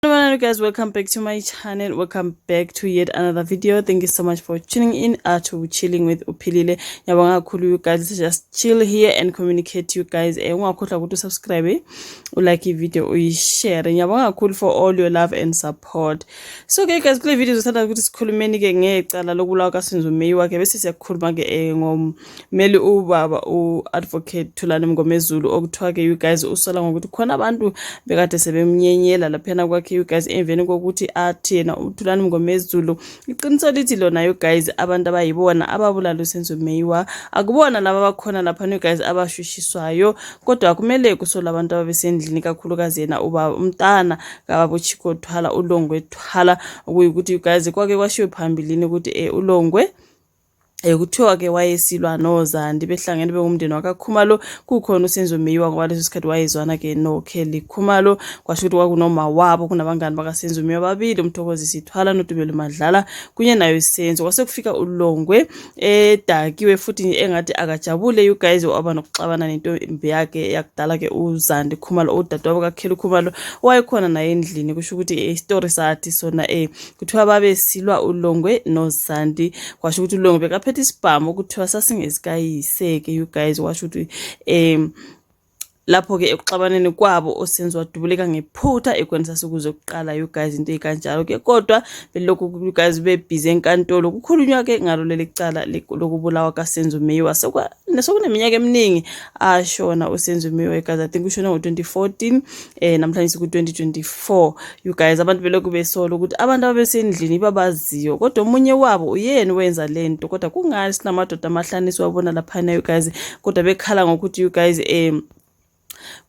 Hello guys, welcome back to my channel. Welcome back to yet another video. Thank you so much for tuning in to Chilling with Uphilile. Yabonga kakhulu you guys, just chill here and communicate to you guys. Ungakhohlwa ukuthi subscribe, like video, uyishare. Yabonga kakhulu for all your love and support. So okay guys, kule video sithanda ukuthi sikhulumeni ke ngecala lokulawa kaSenzo Meyiwa ke bese siyakhuluma ke ngomeli ubaba uadvocate Thulani Mngomezulu okuthiwa ke you guys usola ngokuthi khona abantu bekade sebemnyenyela laphena kwakhe you guys emveni kokuthi athi yena uThulani Mngomezulu iqiniso lithi lona you guys abantu abayibona ababulala uSenzo Meyiwa akubona laba bakhona lapha you guys abashushiswayo kodwa kumele kusola abantu ababesendlini kakhulukazi yena uba umntana kababo Chiko Thwala uLongwe Thwala ukuyukuthi you guys kwake kwashiwe phambilini ukuthi uLongwe kuthiwa ke wayesilwa noZandi behlangene bekumndeni wakaKhumalo kukhona uSenzo Meyiwa ngoba leso sikhathi wayezwana ke noKelly Khumalo kwasho ukuthi kwakunoma wabo kunabangani bakaSenzo Meyiwa babili uMthokozisi Thwala noDumelo Madlala kunye nayo iSenzo kwase kufika uLongwe edakiwe futhi engathi akajabule you guys waba nokuxabana nentombi yakhe yakudala ke uZandi Khumalo udadewabo kaKelly Khumalo wayekhona naye endlini kusho ukuthi istory sathi sona kuthiwa babesilwa uLongwe noZandi kwasho ukuthi uLongwe bekaphethe isibhamu ukuthiwa sasingesikayiseke you guys washo ukuthi lapho ke ekuxabaneni kwabo oSenzo wadubuleka ngephutha ekwenza sukuze kuqala you guys into ekanjalo ke kodwa belokhu you guys bebhize enkantolo kukhulunywa ke ngalo leli cala lokubulawa kaSenzo Meyiwa sokuneminyaka eminingi ashona uSenzo Meyiwa egazi I think ushona ngo2014 namhlanje ku2024 you guys abantu belokhu besola ukuthi abantu abesendlini babaziyo kodwa umunye wabo uyena wenza lento kodwa kungani sinamadoda amahlaniswa wabona lapha you guys kodwa bekhala ngokuthi you guys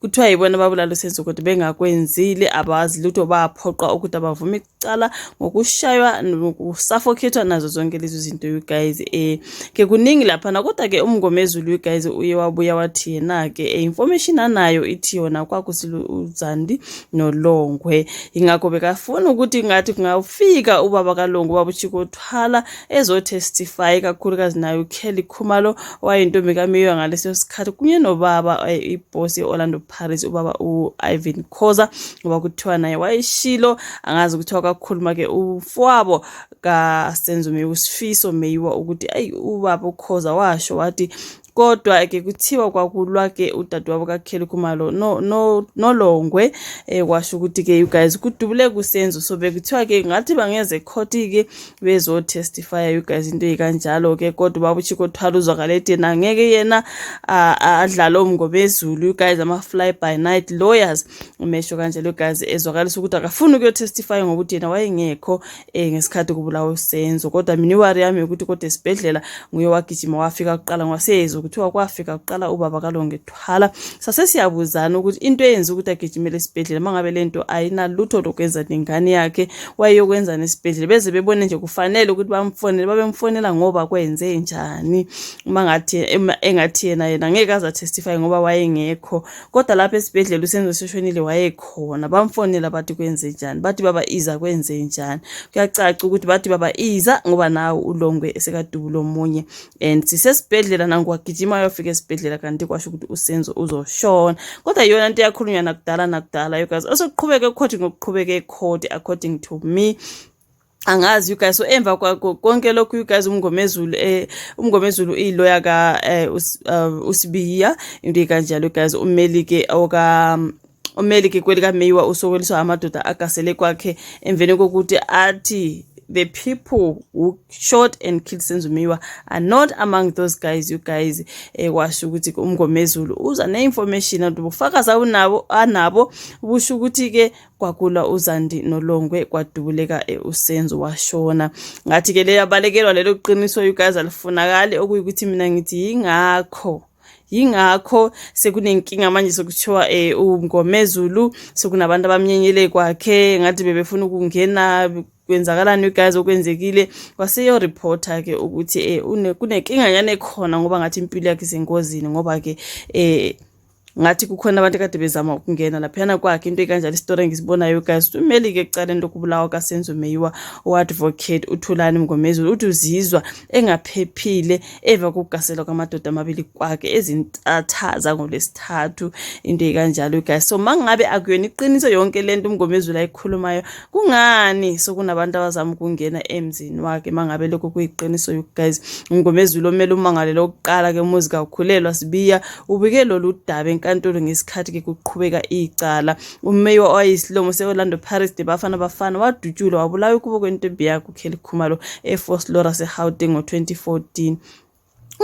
kuthiwa yibona babulala uSenzo kodwa bengakwenzile abazi lutho baphoqa ukuthi abavuma icala ngokushaywa nokusuffocatewa nazo zonke lezi zinto you guys ke kuningi lapha kodwa ke uMngomezulu you guys uye wabuya wathi yena ke information anayo ithi yona kwakusilo uZandi noLongwe ingakho bekafuna ukuthi ngathi kungafika ubaba kaLongwe ubaba Chiko Thwala ezotestify kakhulukazi nayo uKelly Khumalo wayintombi kaMeyiwa ngaleso sikhathi kunye nobaba iboss Orlando Paris ubaba uIvan Khoza ngoba kuthiwa naye wayeshilo angazi ukuthiwa kakhuluma ke ufowabo kaSenzo Meyiwa uSifiso Meyiwa ukuthi ubaba uKhoza washo wathi kodwa ke kuthiwa kwakulwa ke udadewabo kaKelly Khumalo noLongwe kwasho ukuthi ke you guys kudubule kuSenzo so bekuthiwa ke ngathi bangeze court ke bezotestify you guys into ekanjalo ke kodwa ubaba Chiko Thwala uzwakalete ngeke yena adlala uMngomezulu you guys ama fly by night lawyers umesho kanjalo you guys ezwakalisa ukuthi akafuni ukuyotestify ngokuthi yena wayengekho ngesikhathi kubulawa uSenzo kodwa mina iwari yami ukuthi kodwa esibhedlela nguye wagijima wafika kuqala ngwasezo kuthiwa kwafika kuqala ubaba kaLongwe Thwala sase siyabuzana ukuthi into eyenza ukuthi agijimele esibhedlela mangabe lento ayinalutho lokwenza nengane yakhe wayeyokwenza nesibhedlela beze bebone nje kufanele ukuthi bamfonele babemfonela ngoba kwenze njani mangathi engathi yena ngeke aza testify ngoba wayengekho kodwa lapha esibhedlela uSenzo seshonile wayekhona bamfonela bathi kwenze njani bathi baba iza kwenze njani kuyacaca ukuthi bathi baba iza ngoba nawo uLongwe esekadubulo omunye and sisesibhedlela nangwagijima yofika esibhedlela kanti kwasho ukuthi uSenzo uzoshona kodwa yona into yakhulunywa nakudala you guys osoqhubeka ecourt ngokuqhubeka ecourt according to me angazi you guys so emva konke lokhu you guys uMngomezulu ilawyer ka uSibiya into kanjalo guys umeli ke kwelika Meyiwa usokweliswa amadoda akasele kwakhe emveni kokuthi athi the people who shot and killed Senzo Meyiwa are not among those guys you guys washo ukuthi uMngomezulu uza neinformation ubufakazi anabo busho ukuthi ke kwakula uZandi noLongwe kwadubuleka uSenzo washona ngathi ke leyabalekelwa lelo qiniso you guys alifunakali okuyikuthi mina ngithi yingakho sekunenkinga manje sokuthiwa uMngomezulu sekunabantu abamnyenyele kwakhe ngathi bebefuna ukungena kwenzakalani you guys okwenzekile waseyo reporter ke ukuthi kunenkinga yana ekhona ngoba ngathi impilo yakhe isengozini ngoba ke ngathi kukhona abantu kade bezama ukungena laphana kwakhe into ekanjalo isitori engisibonayo guys uMelike ekucaleni lokubulawa kaSenzo Meyiwa uadvocate uThulani Mngomezulu uthi uzizwa engaphephile eva kugasela kwamadoda amabili kwakhe ezintathaza ngolesithathu into ekanjalo guys. So mangabe akuyona iqiniso yonke lento uMngomezulu ayikhulumayo kungani sokunabantu abazama ukungena emzini wakhe mangabe lokho kuyiqiniso you guys. uMngomezulu omele umangale lokuqala ke umuzi kakhulelwa Sibiya ubike lolu daba enkantolo ngesikhathi ke kuqhubeka icala. uMeyiwa owayisilomo seOrlando Pirates Bafana Bafana wadutshulwa wabulawa kubo kwentombi yakhe uKelly Khumalo eFort Lawrence eGauteng ngo-2014.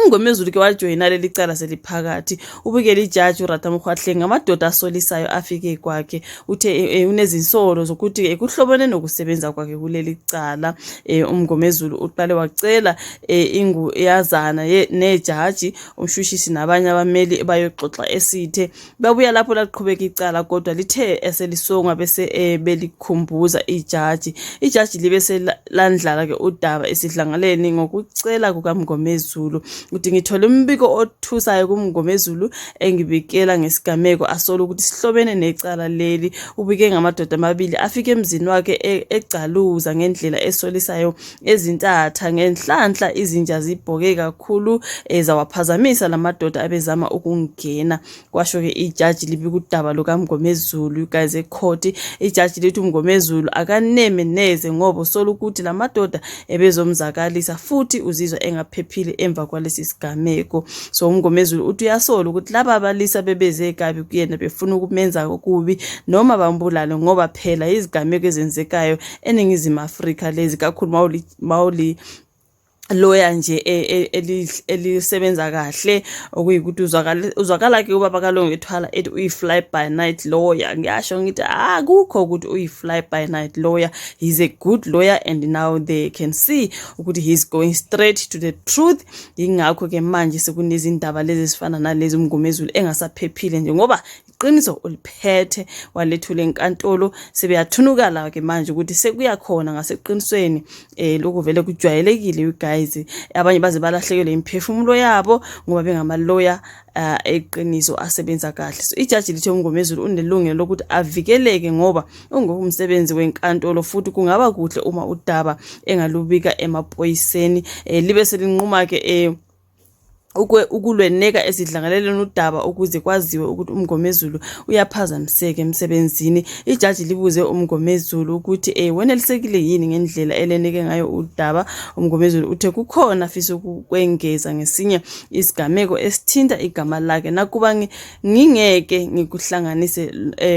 uMngomezulu ke wajoyina leli cala seliphakathi ubukele ijaji uRatha Mokgoatlheng ngamadoda asolisayo afike kwakhe uthe unezinsolo zokuthi ekuhlobene nokusebenza kwakhe kuleli cala. uMngomezulu uqale wacela inguyazana nejaji umshushisi nabanye abameli bayoxoxa esithe babuya lapho laqhubeka icala kodwa lithe eselisongwa bese belikhumbuza ijaji libe selandlala ke udaba esidlangaleni ngokucela kukaMngomezulu ukuthi ngithola umbiko othusayo kuMngomezulu engibikela ngesigameko asola ukuthi sihlobene necala leli ubike ngamadoda amabili afike emzini wakhe ecaluza ngendlela esolisayo ezintatha ngenhlanhla izinja zibhoke kakhulu ezawaphazamisa lamadoda abezama ukungena. Kwasho ke ijaji libika udaba lukaMngomezulu guys ecourt. Ijaji lithi uMngomezulu akaneme neze ngoba sola ukuthi lamadoda ebezomzakalisa futhi uzizwa engaphephile emva kwalesi sigameko. So uMngomezulu uthi uyasola ukuthi laba abalisa bebeze kabi kuyena befuna ukumenza okubi noma bambulale ngoba phela izigameko ezenzekayo eNingizimu Afrika lezi kakhulu mawuli lawyer nje elisebenza kahle okuyikuthi uzwakala ke ubaba kaLonga ethwala ethi uyi-fly by night lawyer. Ngiyasho ngithi akukho ukuthi uyi-fly by night lawyer, he's a good lawyer and now they can see ukuthi he's going straight to the truth. Ingakho ke manje sekunezindaba lezi ezifana nalezi uMngomezulu engasaphephile nje ngoba iqiniso uliphethe walethula enkantolo sebeyathunukala ke manje ukuthi sekuyakhona ngaseqinisweni lokhu vele kujwayelekile you guys. Abanye baze balahlekelwe imphefumulo yabo ngoba bengamaloya eqiniso asebenza kahle. So ijaji lithe uMngomezulu unelungelo lokuthi avikeleke ngoba ungumsebenzi wenkantolo futhi kungaba kuhle uma udaba engalubika emaphoyiseni libe selinquma ke ukulweneka esidlangaleleni udaba ukuze kwaziwe ukuthi uMngomezulu uyaphazamiseka emsebenzini. Ijaji libuze uMngomezulu ukuthi wenelisekile yini ngendlela eleneke ngayo udaba. uMngomezulu uthe kukhona afisa ukukwengeza ngesinye isigameko esithinta igama lakhe nakuba ngingeke ngikuhlanganise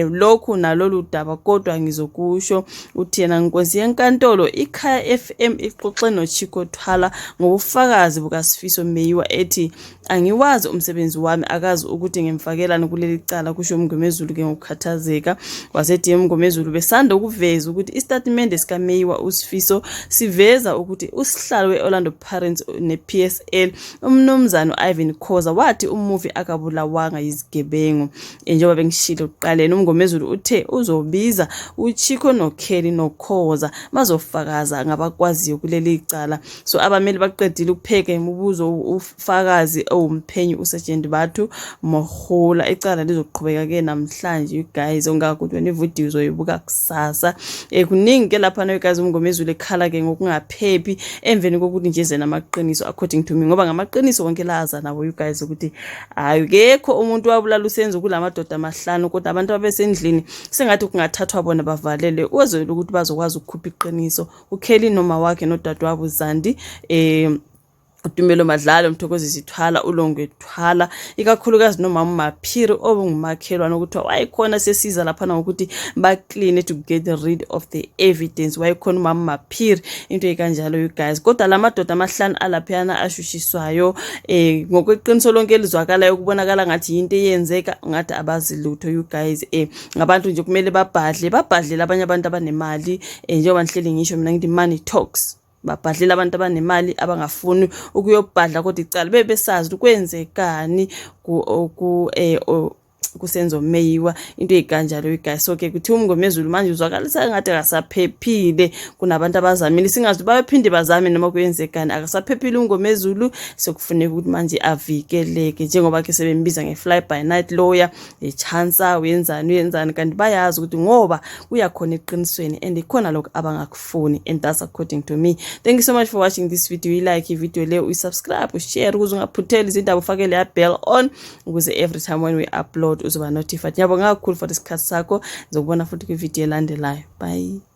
lokhu nalolu daba kodwa ngizokusho. Uthi yena inkonzi yenkantolo iKhaya FM ixoxe noChico Twala ngobufakazi bukaSifiso Meyiwa ethi angiwazi umsebenzi wami akazi ukuthi ngimfakelana kuleli cala kusho uMngomezulu ke ngokukhathazeka. Wasethi uMngomezulu besanda ukuveza ukuthi istatimende sikaMeyiwa uSifiso siveza ukuthi usihlalo weOrlando Pirates nePSL umnumzana uIvan Khoza wathi umufi akabulawanga yizigebengu. Njengoba bengishilo uqaleni uMngomezulu uthe uzobiza uChico noKelly noKhoza bazofakaza ngabakwaziyo kuleli cala. So abameli baqedile ukupheka imibuzo ufakazi owumphenyi uSergeant Bathu Mohola. Icala lizoqhubeka ke namhlanje you guys ongakuthi wena ividiyo uzoyibuka kusasa. Kuningi ke lapha na you guys uMngomezulu ekhala ke ngokungaphephi emveni kokuthi nje zena amaqiniso according to me ngoba ngamaqiniso wonke laza nabo you guys ukuthi ayikho umuntu wabulala uSenzo kulamadoda amahlanu kodwa abantu abesendlini sengathi kungathathwa bona bavalele uzwele ukuthi bazokwazi ukukhupha iqiniso. uKelly noma wakhe nodadewabo Zandi uDumelo Madlala uMthokozisi Thwala uLongwe Thwala ikakhulukazi nomama Maphiri obungumakhelwane ukuthi wayikhona sesiza lapha na ukuthi ba clean to get rid of the evidence. Wayikhona umama Maphiri into ekanjalo you guys kodwa lamadoda amahlanu alaphana ashushiswayo ngokweqiniso lonke elizwakala ukubonakala ngathi into eyenzeka ngathi abazilutho you guys. Ngabantu nje kumele babhadle abanye abantu abanemali njengoba nihleli ngisho mina ngithi money talks. Babhadlela abantu abanemali abangafuni ukuyobhadla kodwa icala bebesazi ukwenzekani kusenzo Meyiwa into ezikanjalo guys. So ke kuthi uMngomezulu manje uzwakalisa ngathi akasaphephile kunabantu abazamile singazi bayaphinde bazame noma kuyenzekani akasaphephile uMngomezulu sokufuneka ukuthi manje avikeleke njengoba ke sebembiza nge-fly by night lawyer echansa uyenzani kanti bayazi ukuthi ngoba kuyakhona eqinisweni and ikhona lokho abangakufuni and that's according to me. Thank you so much for watching this video. Like video le usubscribe ushare ukuze ungaphutheli izindaba ufake le bell on ukuze every time when we upload uzoba notified. Ngiyabonga kakhulu for isikhathi sakho ngizokubona futhi ku video elandelayo. Bye.